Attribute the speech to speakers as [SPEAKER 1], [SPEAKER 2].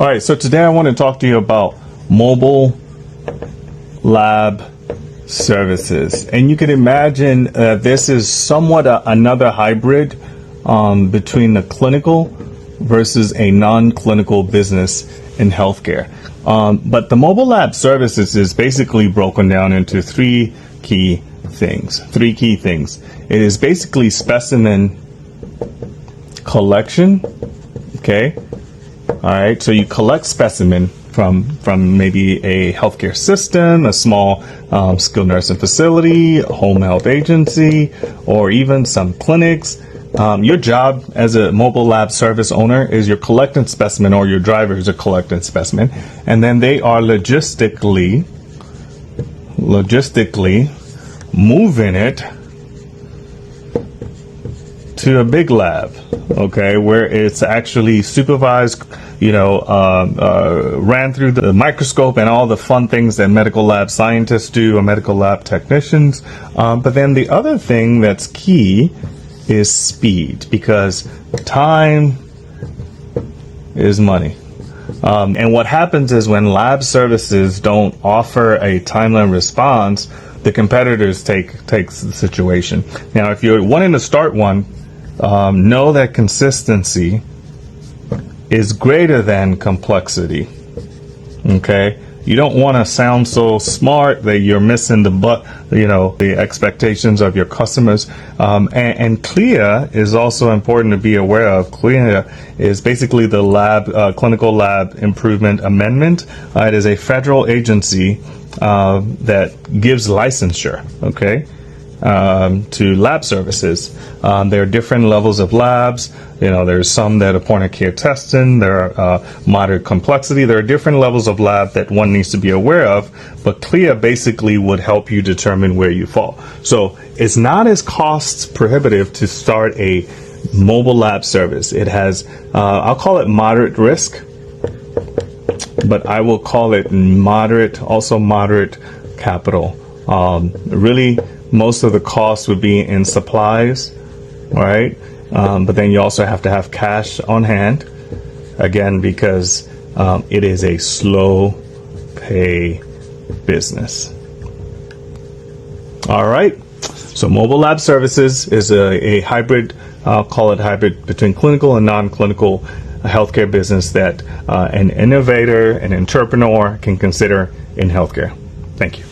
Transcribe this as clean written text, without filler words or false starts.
[SPEAKER 1] All right, so today I want to talk to you about mobile lab services. And you can imagine this is somewhat another hybrid between the clinical versus a non-clinical business in healthcare. But the mobile lab services is basically broken down into three key things. It is basically specimen collection. Okay. All right. So you collect specimen from maybe a healthcare system, a small skilled nursing facility, a home health agency, or even some clinics. Your job as a mobile lab service owner is you're collecting specimen, or your drivers are collecting specimen, and then they are logistically moving it to a big lab, okay, where it's actually supervised, ran through the microscope and all the fun things that medical lab scientists do, or medical lab technicians. But then the other thing that's key is speed, because time is money. And what happens is when lab services don't offer a timely response, the competitors take the situation. Now, if you're wanting to start one, know that consistency is greater than complexity. Okay? You don't want to sound so smart that you're missing the expectations of your customers. And CLIA is also important to be aware of. CLIA is basically the Clinical Lab Improvement Amendment. It is a federal agency that gives licensure, okay, to lab services. There are different levels of labs. There's some that are point of care testing. There are moderate complexity. There are different levels of lab that one needs to be aware of, but CLIA basically would help you determine where you fall. So it's not as cost prohibitive to start a mobile lab service. It has, I'll call it moderate risk, but I will call it moderate capital. Really, most of the cost would be in supplies, right? But then you also have to have cash on hand, again, because it is a slow pay business. All right. So mobile lab services is a hybrid, I'll call it hybrid, between clinical and non-clinical healthcare business that an innovator, an entrepreneur can consider in healthcare. Thank you.